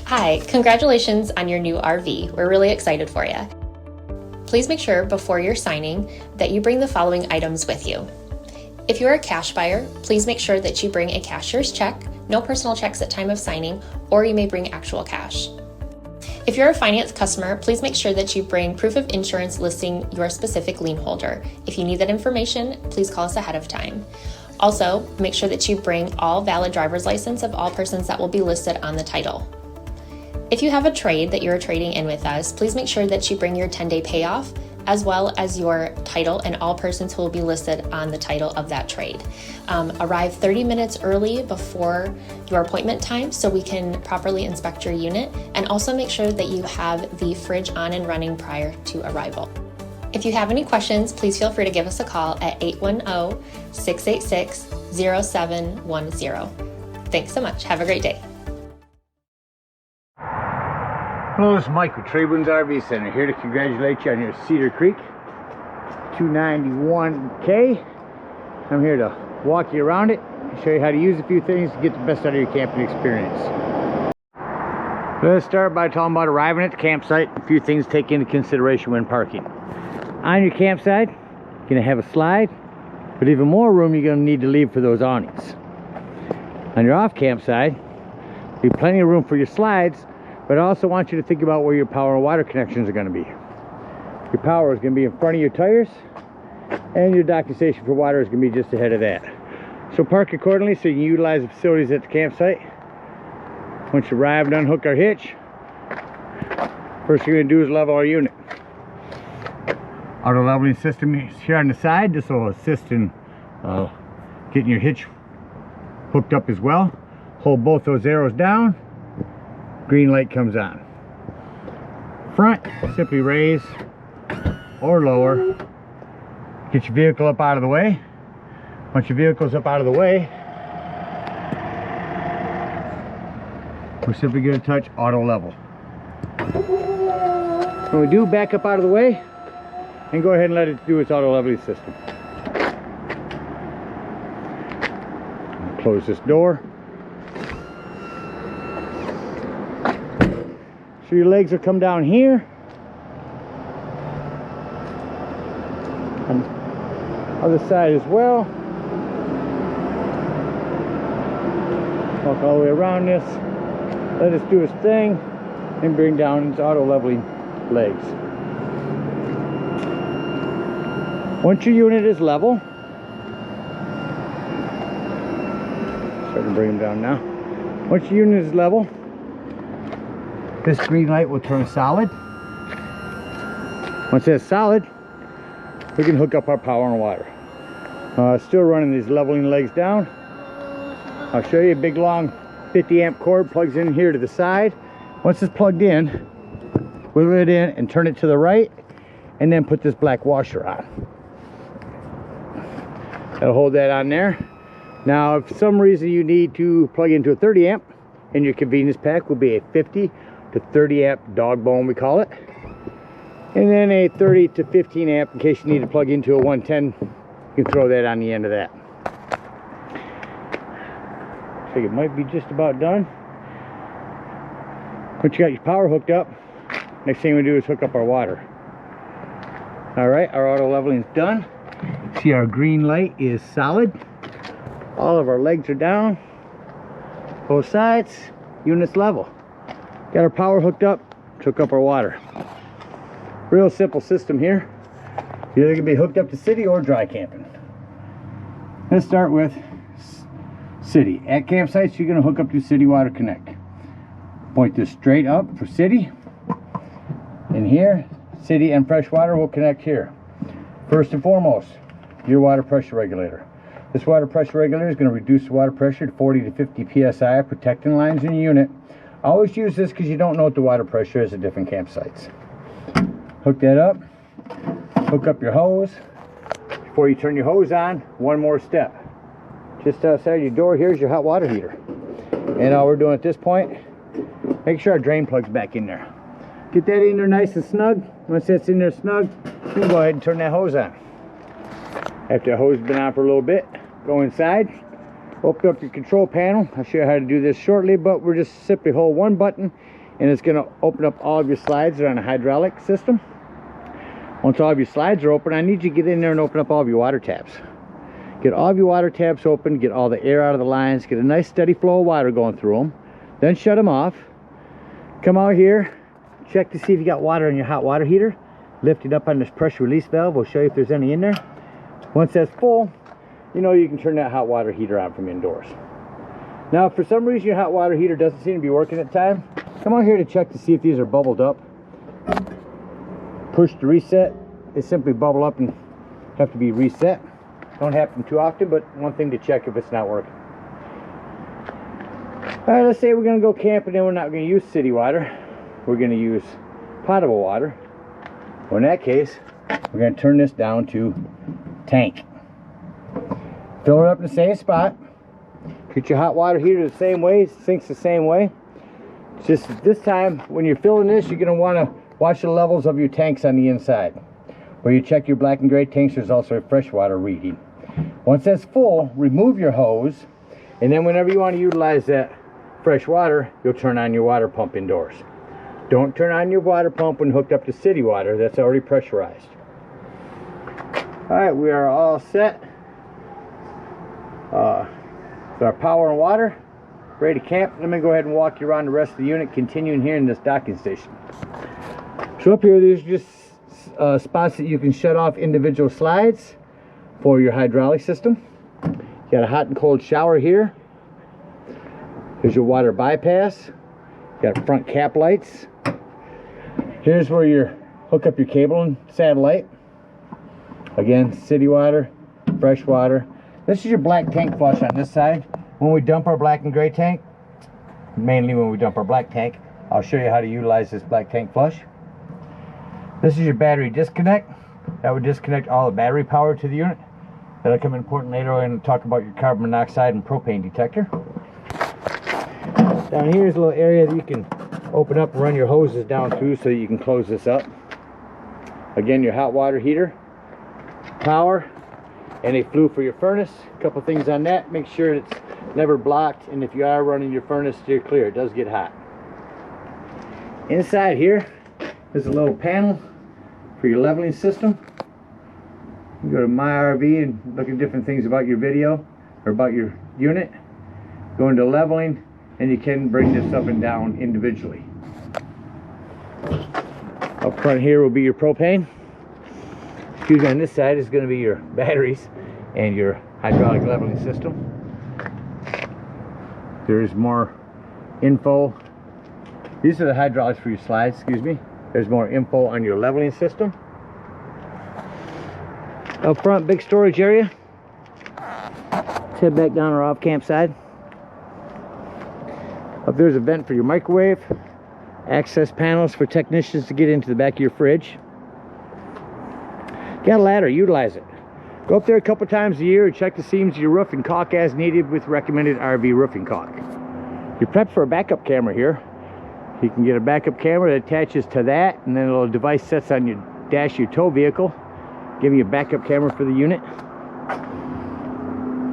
Hi, congratulations on your new RV. We're really excited for you. Please make sure before you're signing that you bring the following items with you. If you're a cash buyer, please make sure that you bring a cashier's check, no personal checks at time of signing, or you may bring actual cash. If you're a finance customer, please make sure that you bring proof of insurance listing your specific lien holder. If you need that information, please call us ahead of time. Also, make sure that you bring all valid driver's license of all persons that will be listed on the title. If you have a trade that you're trading in with us, please make sure that you bring your 10-day payoff as well as your title and all persons who will be listed on the title of that trade. Arrive 30 minutes early before your appointment time so we can properly inspect your unit, and also make sure that you have the fridge on and running prior to arrival. If you have any questions, please feel free to give us a call at 810-686-0710. Thanks so much. Have a great day. Hello, this is Mike with TradeWinds RV Center, here to congratulate you on your Cedar Creek 291K. I'm here to walk you around it and show you how to use a few things to get the best out of your camping experience. Let's start by talking about arriving at the campsite. A few things to take into consideration when parking. On your campsite, you're going to have a slide, but even more room you're going to need to leave for those awnings. On your off campsite, there'll be plenty of room for your slides, but I also want you to think about where your power and water connections are going to be. Your power is going to be in front of your tires, and your docking station for water is going to be just ahead of that. So park accordingly so you can utilize the facilities at the campsite. Once you arrive and unhook our hitch, first thing you're going to do is level our unit. Auto leveling system is here on the side. This will assist in getting your hitch hooked up as well. Hold both those arrows down. Green light comes on. Front, simply raise or lower. Get your vehicle up out of the way. Once your vehicle's up out of the way, we're simply going to touch auto level. When we do, back up out of the way and go ahead and let it do its auto leveling system. Close this door. So your legs will come down here. On the other side as well. Walk all the way around this. Let us do its thing and bring down its auto leveling legs. Once your unit is level, starting to bring them down now. Once your unit is level, this green light will turn solid. Once it's solid, we can hook up our power and water. Still running these leveling legs down. I'll show you a big long 50 amp cord plugs in here to the side. Once it's plugged in, wiggle it in and turn it to the right, and then put this black washer on. That'll hold that on there. Now, if for some reason you need to plug into a 30 amp, and your convenience pack will be a 50 to 30 amp dog bone, we call it, and then a 30 to 15 amp in case you need to plug into a 110. You can throw that on the end of that. I think it might be just about done. Once you got your power hooked up, next thing we do is hook up our water. All right, our auto leveling is done. See, our green light is solid. All of our legs are down, both sides, units level. Got our power hooked up, took up our water. Real simple system here. You're either gonna be hooked up to city or dry camping. Let's start with city. At campsites, you're gonna hook up to City Water Connect. Point this straight up for city. In here, city and fresh water will connect here. First and foremost, your water pressure regulator. This water pressure regulator is going to reduce the water pressure to 40 to 50 psi, protecting lines in your unit. Always use this because you don't know what the water pressure is at different campsites. Hook that up. Hook up your hose. Before you turn your hose on, one more step. Just outside your door, here's your hot water heater. And all we're doing at this point, make sure our drain plug's back in there. Get that in there nice and snug. Once that's in there snug, you can go ahead and turn that hose on. After the hose has been on for a little bit, go inside, open up your control panel. I'll show you how to do this shortly, but we're just simply hold one button and it's going to open up all of your slides. They're on a hydraulic system. Once all of your slides are open, I need you to get in there and open up all of your water taps. Get all of your water taps open, get all the air out of the lines, get a nice steady flow of water going through them. Then shut them off. Come out here, check to see if you got water in your hot water heater. Lift it up on this pressure release valve. We'll show you if there's any in there. Once that's full, you know you can turn that hot water heater on from indoors. Now, if for some reason your hot water heater doesn't seem to be working at the time, come out here to check to see if these are bubbled up. Push to reset. They simply bubble up and have to be reset. Don't happen too often, but one thing to check if it's not working. All right, let's say we're going to go camping and we're not going to use city water. We're going to use potable water. Well, in that case, we're going to turn this down to tank. Fill it up in the same spot. Get your hot water heater the same way, sinks the same way. Just this time, when you're filling this, you're going to want to watch the levels of your tanks on the inside. Where you check your black and gray tanks, there's also a freshwater reading. Once that's full, remove your hose, and then whenever you want to utilize that fresh water, you'll turn on your water pump indoors. Don't turn on your water pump when hooked up to city water. That's already pressurized. All right, we are all set. So our power and water, ready to camp. Let me go ahead and walk you around the rest of the unit, continuing here in this docking station. So up here, there's just spots that you can shut off individual slides for your hydraulic system. You got a hot and cold shower here. There's your water bypass. You got front cap lights. Here's where you hook up your cable and satellite. Again, city water, fresh water. This is your black tank flush on this side. When we dump our black and gray tank, mainly when we dump our black tank, I'll show you how to utilize this black tank flush. This is your battery disconnect. That would disconnect all the battery power to the unit. That'll come important later on and talk about your carbon monoxide and propane detector. Down here is a little area that you can open up and run your hoses down through so you can close this up. Again, your hot water heater, power, and a flue for your furnace. A couple things on that. Make sure it's never blocked, and if you are running your furnace, steer clear. It does get hot. Inside here, there's a little panel for your leveling system. You go to My RV and look at different things about your video or about your unit. Go into leveling, and you can bring this up and down individually. Up front here will be your propane. Excuse me, on this side is going to be your batteries and your hydraulic leveling system. There's more info. These are the hydraulics for your slides, excuse me. There's more info on your leveling system. Up front, big storage area. Let's head back down our off camp side. Up there's a vent for your microwave. Access panels for technicians to get into the back of your fridge. Got a ladder, utilize it. Go up there a couple times a year and check the seams of your roof and caulk as needed with recommended RV roofing caulk. You're prepped for a backup camera here. You can get a backup camera that attaches to that, and then a little device sets on your dash of your tow vehicle, giving you a backup camera for the unit.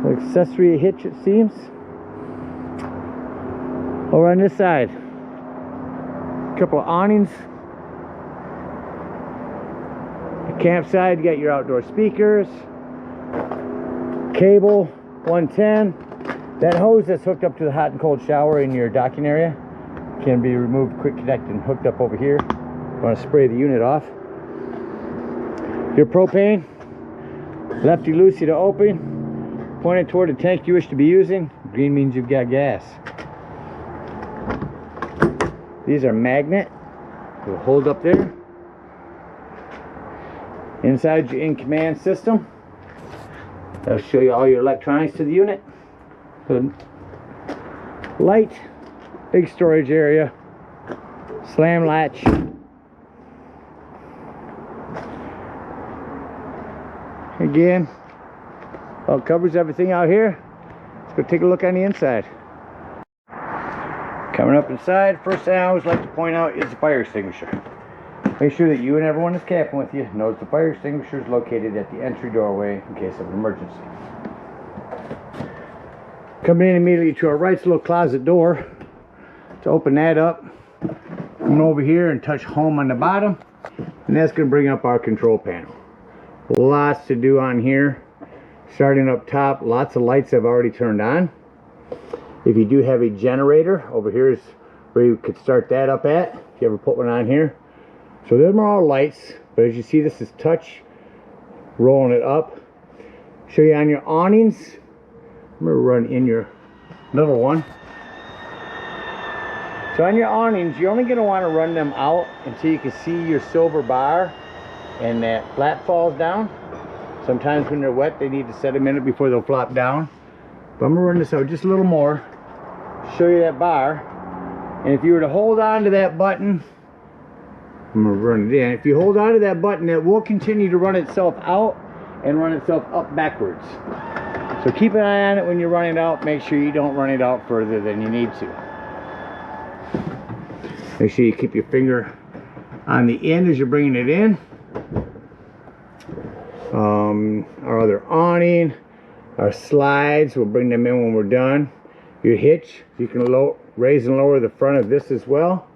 The accessory hitch, it seems. Over on this side, a couple of awnings. The campsite, you got your outdoor speakers, cable 110. That hose that's hooked up to the hot and cold shower in your docking area can be removed, quick connect, and hooked up over here. You want to spray the unit off. Your propane, lefty loosey to open, pointed toward the tank you wish to be using. Green means you've got gas. These are magnet. They'll hold up there. Inside your in-command system. That'll show you all your electronics to the unit. Good. Light, big storage area, slam latch. Again, well, covers everything out here. Let's go take a look on the inside. Coming up inside, first thing I always like to point out is the fire extinguisher. Make sure that you and everyone that's camping with you knows the fire extinguisher is located at the entry doorway in case of an emergency. Coming in immediately to our right's a little closet door. To open that up, Come over here and touch home on the bottom, and that's going to bring up our control panel. Lots to do on here. Starting up top, lots of lights I've already turned on. If you do have a generator, over here is where you could start that up at, if you ever put one on here. So them are all lights, but as you see, this is touch, rolling it up. Show you on your awnings. I'm going to run in your little one. So on your awnings, you're only going to want to run them out until you can see your silver bar and that flat falls down. Sometimes when they're wet, they need to set a minute before they'll flop down. But I'm going to run this out just a little more, show you that bar. And if you were to hold on to that button, I'm going to run it in. If you hold on to that button, it will continue to run itself out and run itself up backwards. So keep an eye on it when you're running out. Make sure you don't run it out further than you need to. Make sure you keep your finger on the end as you're bringing it in. Our other awning, our slides, we'll bring them in when we're done. Your hitch, you can raise and lower the front of this as well.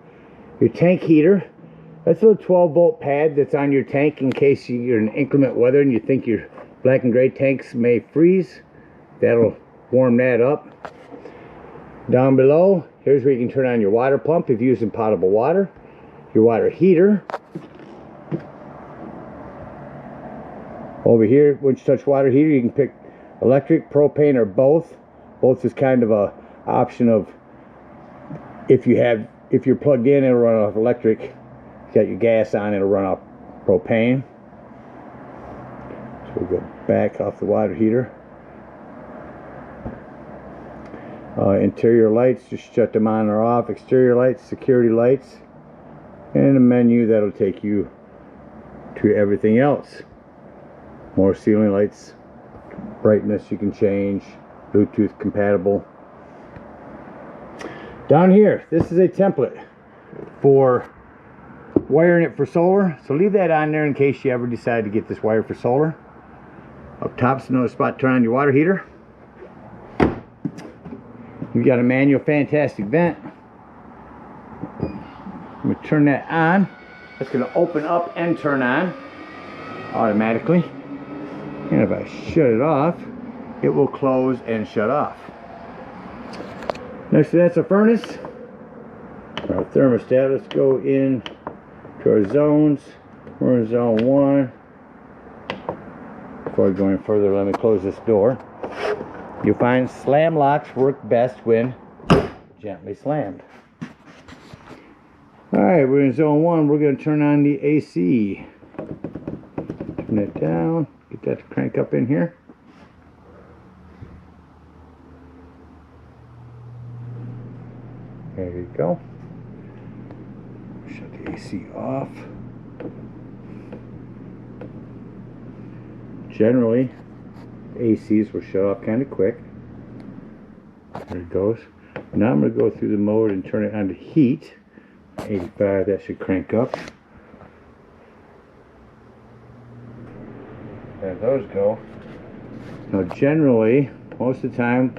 Your tank heater, that's a little 12-volt pad that's on your tank in case you're in inclement weather and you think your black and gray tanks may freeze. That'll warm that up. Down below, here's where you can turn on your water pump if you're using potable water. Your water heater. Over here, once you touch water heater, you can pick electric, propane, or both. Both is kind of a option of if you're plugged in, it'll run off electric. If you got your gas on, it'll run off propane. So we go back off the water heater. Interior lights, just shut them on or off. Exterior lights, security lights, and a menu that'll take you to everything else. More ceiling lights, brightness you can change, Bluetooth compatible. Down here, this is a template for wiring it for solar, so leave that on there in case you ever decide to get this wire for solar. Up top's another spot to turn on your water heater. You've got a manual fantastic vent. I'm going to turn that on. That's going to open up and turn on automatically. And if I shut it off, it will close and shut off. Next to that's a furnace. Our thermostat. Let's go in to our zones. We're in zone 1. Before I go any further, let me close this door. You'll find slam locks work best when gently slammed. Alright, we're in zone 1. We're going to turn on the AC. Turn it down. Get that to crank up in here. There you go. Shut the AC off. Generally, ACs will shut off kind of quick. There it goes. Now I'm going to go through the mode and turn it on to heat. 85, that should crank up. There those go. Now generally, most of the time,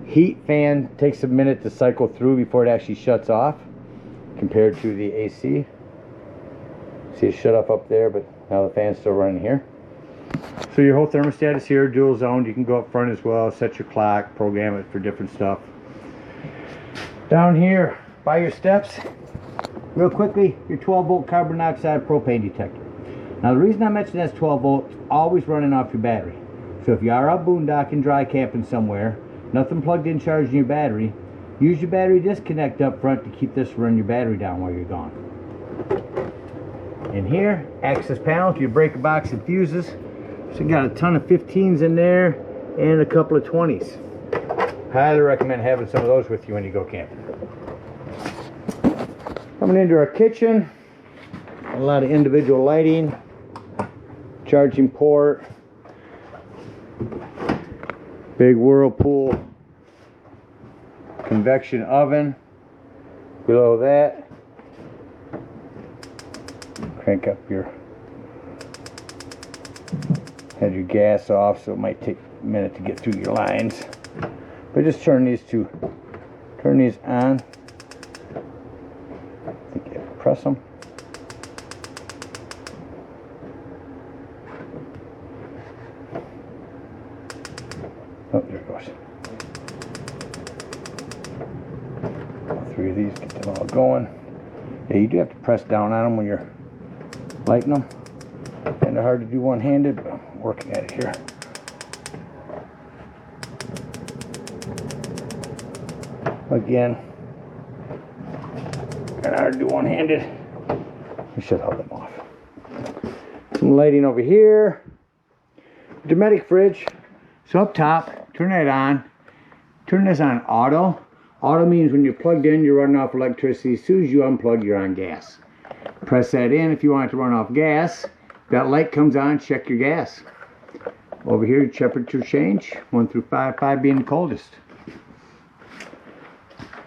heat fan takes a minute to cycle through before it actually shuts off compared to the AC. See it shut off up there, but now the fan's still running here. So your whole thermostat is here, dual zoned. You can go up front as well, set your clock, program it for different stuff. Down here by your steps, real quickly, your 12-volt carbon monoxide propane detector. Now the reason I mentioned that's 12 volts, always running off your battery. So if you are out boondocking, dry camping somewhere, nothing plugged in charging your battery, use your battery disconnect up front to keep this running your battery down while you're gone. In here, access panel to your breaker box and fuses. So you got a ton of 15s in there and a couple of 20s. Highly recommend having some of those with you when you go camping. Coming into our kitchen, a lot of individual lighting, charging port, big Whirlpool convection oven. Below that, crank up had your gas off, so it might take a minute to get through your lines. But just turn these on. I think you have press them. Oh, there it goes. All three of these, get them all going. Yeah, you do have to press down on them when you're lighting them. Kind of hard to do one-handed, but I'm working at it here. Again, kind of hard to do one-handed. We should hold them off. Some lighting over here. Dometic fridge. So up top, turn that on. Turn this on auto. Auto means when you're plugged in, you're running off electricity. As soon as you unplug, you're on gas. Press that in if you want it to run off gas. That light comes on, check your gas. Over here, temperature change, 1 through 5, 5 being the coldest.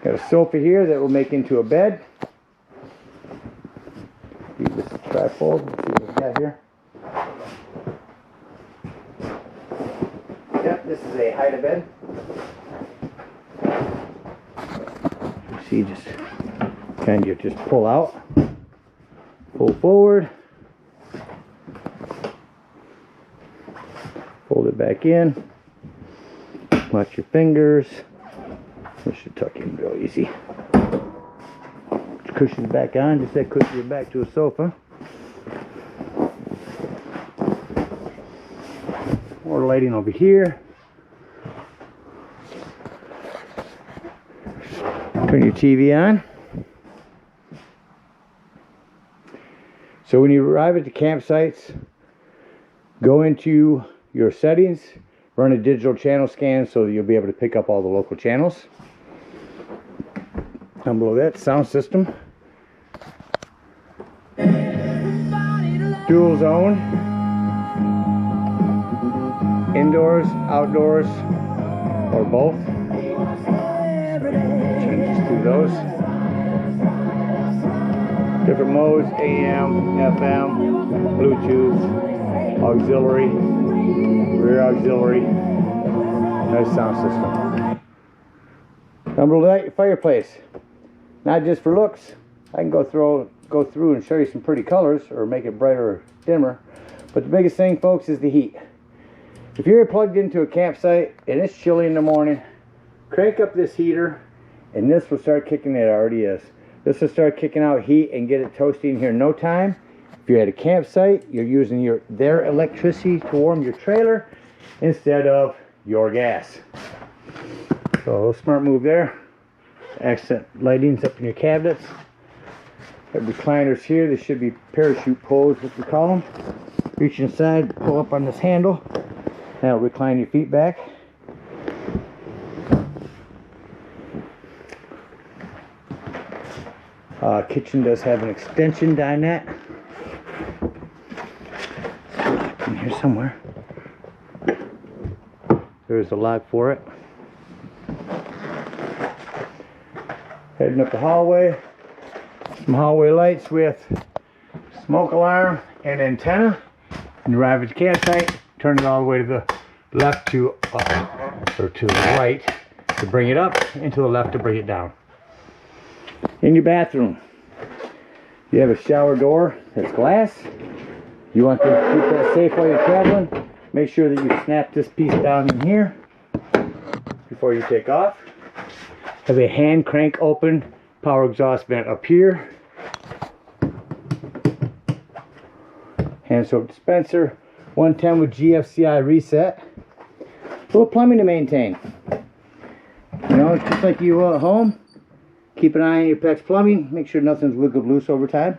Got a sofa here that will make into a bed. Leave this trifold, let's see what we got here. Yep, this is a hide-a-bed. You see, just kind of just pull out, pull forward, fold it back in, watch your fingers. This should tuck in real easy. Cushion's back on, just that cushion your back to a sofa. More lighting over here. Turn your TV on. So when you arrive at the campsites, go into your settings, run a digital channel scan so that you'll be able to pick up all the local channels. Down below that, sound system. Dual zone. Indoors, outdoors, or both. Changes to those. Different modes, AM, FM, Bluetooth, auxiliary, rear auxiliary. Nice sound system. Down below that, your fireplace. Not just for looks. I can go through and show you some pretty colors or make it brighter or dimmer. But the biggest thing, folks, is the heat. If you're plugged into a campsite and it's chilly in the morning, crank up this heater and this will start kicking. It already is. This will start kicking out heat and get it toasting here in no time. If you're at a campsite, you're using their electricity to warm your trailer instead of your gas. So a little smart move there. Accent lightings up in your cabinets. Got recliners here. They should be parachute pulls, what we call them. Reach inside, pull up on this handle. That'll recline your feet back. Kitchen does have an extension dinette. In here somewhere. There's a lock for it. Heading up the hallway. Some hallway lights with smoke alarm and antenna. And arrive at the campsite, turn it all the way to the left to or to the right to bring it up, and to the left to bring it down. In your bathroom, you have a shower door that's glass. You want to keep that safe while you're traveling. Make sure that you snap this piece down in here before you take off. Have a hand crank open power exhaust vent up here. Hand soap dispenser, 110 with GFCI reset. A little plumbing to maintain. You know, it's just like you at home. Keep an eye on your pet's plumbing. Make sure nothing's wiggled loose over time.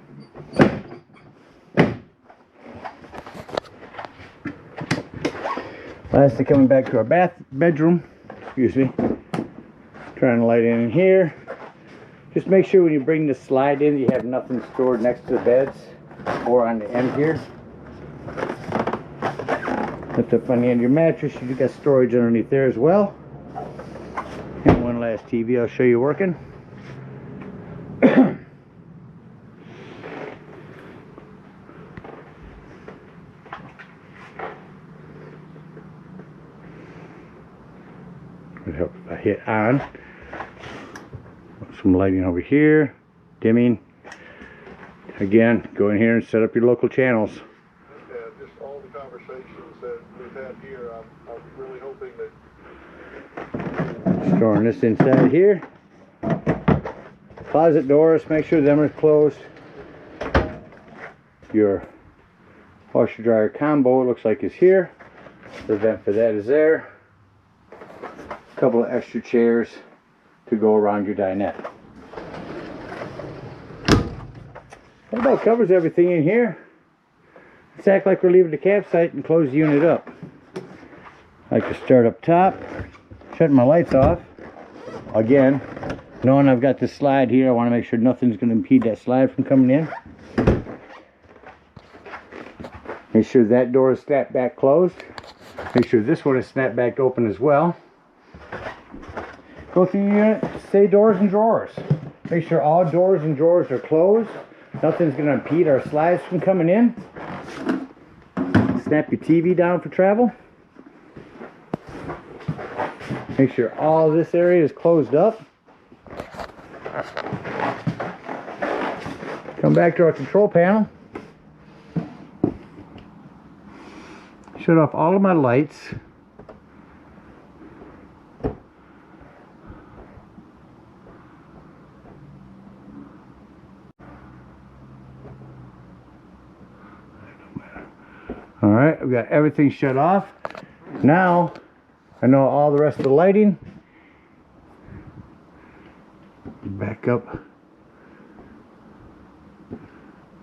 Lastly, coming back to our bedroom. Excuse me. Trying to light in here. Just make sure when you bring the slide in, you have nothing stored next to the beds or on the end here. Lift up on the end of your mattress. You've got storage underneath there as well. And one last TV I'll show you working. Would help if I hit on. Some lighting over here, dimming. Again, go in here and set up your local channels. Just all the conversations that we've had here, I'm really hoping that... Storing this inside here. Closet doors, make sure them are closed. Your washer dryer combo, it looks like, is here. The vent for that is there. A couple of extra chairs to go around your dinette. That about covers everything in here. Let's act like we're leaving the campsite and close the unit up. I like to start up top, shutting my lights off. Again, knowing I've got this slide here, I want to make sure nothing's going to impede that slide from coming in. Make sure that door is snapped back closed. Make sure this one is snapped back open as well. Go through your unit, say doors and drawers. Make sure all doors and drawers are closed. Nothing's going to impede our slides from coming in. Snap your TV down for travel. Make sure all this area is closed up. Come back to our control panel. Shut off all of my lights. Alright, I've got everything shut off. Now, I know all the rest of the lighting. Back up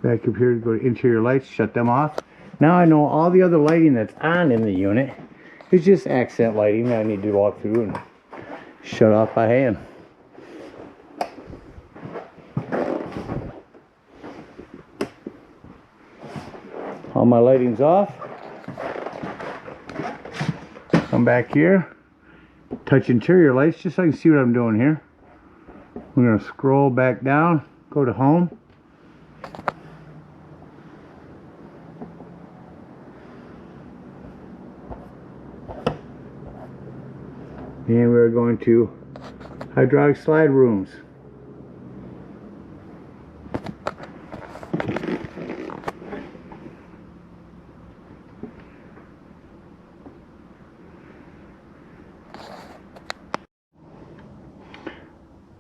here to go to interior lights, shut them off. Now I know all the other lighting that's on in the unit is just accent lighting that I need to walk through and shut off by hand. All my lighting's off. Come back here, touch interior lights just so I can see what I'm doing here. We're going to scroll back down, go to home. And we're going to hydraulic slide rooms.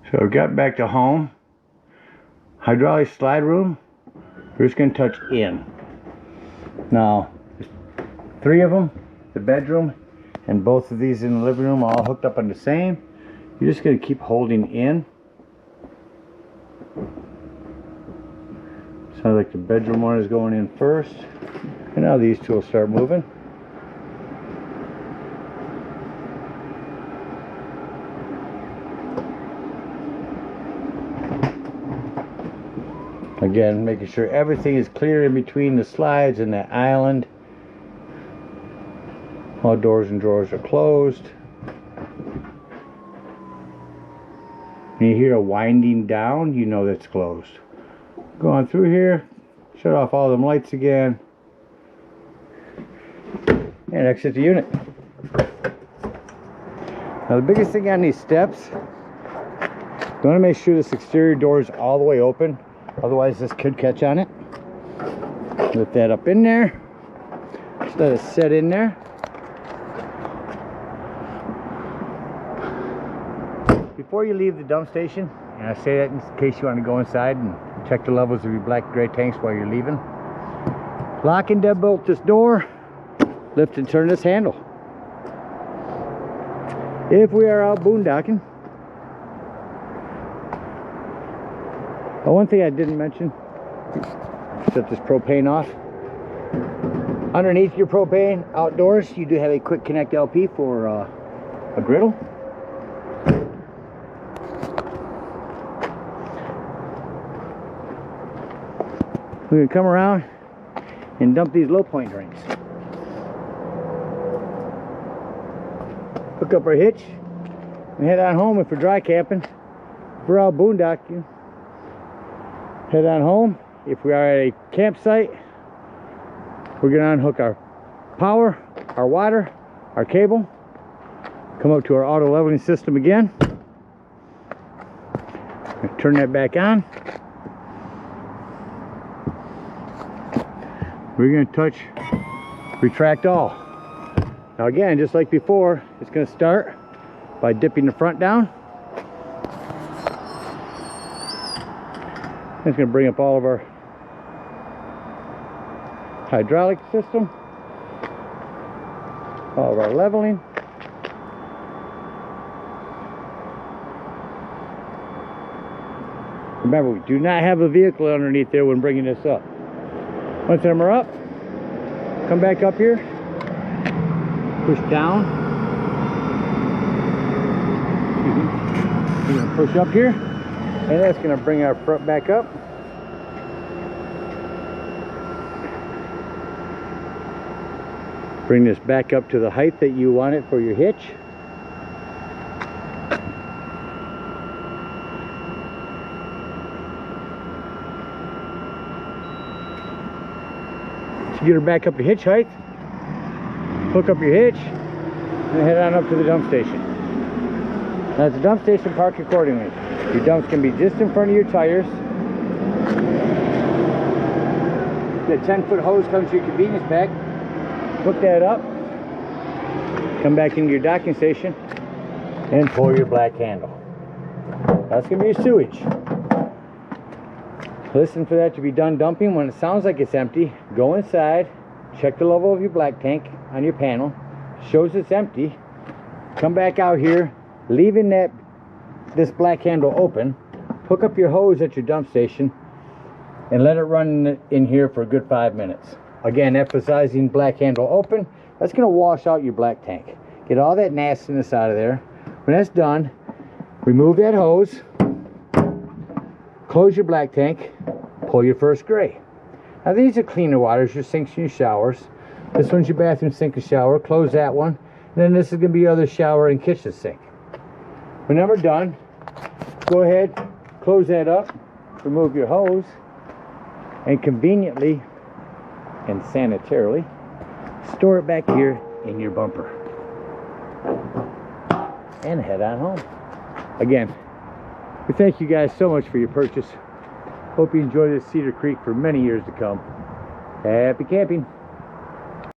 So I got back to home. Hydraulic slide room. We're just going to touch in. Now, there's 3 of them. The bedroom and both of these in the living room all hooked up on the same. You're just going to keep holding in. Sounds like the bedroom one is going in first. And now these 2 will start moving. Again, making sure everything is clear in between the slides and that island. All doors and drawers are closed. When you hear a winding down, you know that's closed. Go on through here, shut off all them lights again, and exit the unit. Now the biggest thing on these steps, you want to make sure this exterior door is all the way open. Otherwise this could catch on it. Lift that up in there. Just let it set in there. Before you leave the dump station, and I say that in case you want to go inside and check the levels of your black and gray tanks while you're leaving. Lock and deadbolt this door. Lift and turn this handle. If we are out boondocking. One thing I didn't mention, shut this propane off. Underneath your propane, outdoors, you do have a quick connect LP for a griddle. We're going to come around and dump these low point drains. Hook up our hitch and head on home if we're dry camping. If we're out boondocking, head on home. If we are at a campsite, we're going to unhook our power, our water, our cable, come up to our auto leveling system again, turn that back on, we're going to touch retract all. Now again, just like before, it's going to start by dipping the front down. It's going to bring up all of our hydraulic system, all of our leveling. Remember, we do not have a vehicle underneath there when bringing this up. Once them are up, come back up here, push down. We're going to push up here, and that's going to bring our front back up. Bring this back up to the height that you want it for your hitch. Get her back up to hitch height, hook up your hitch, and head on up to the dump station. Now at the dump station, park accordingly. Your dumps can be just in front of your tires. The 10-foot hose comes to your convenience pack. Hook that up, come back into your docking station, and pull your black handle. That's going to be your sewage. Listen for that to be done dumping. When it sounds like it's empty, go inside, check the level of your black tank on your panel. Shows it's empty. Come back out here, leaving this black handle open. Hook up your hose at your dump station and let it run in here for a good 5 minutes. Again, emphasizing black handle open. That's going to wash out your black tank. Get all that nastiness out of there. When that's done, remove that hose. Close your black tank, pull your first gray. Now these are cleaner waters, your sinks and your showers. This one's your bathroom sink and shower. Close that one. And then this is going to be your other shower and kitchen sink. When we're done, go ahead, close that up, remove your hose, and conveniently and sanitarily store it back here in your bumper. And head on home. Again, we thank you guys so much for your purchase. Hope you enjoy this Cedar Creek for many years to come. Happy camping.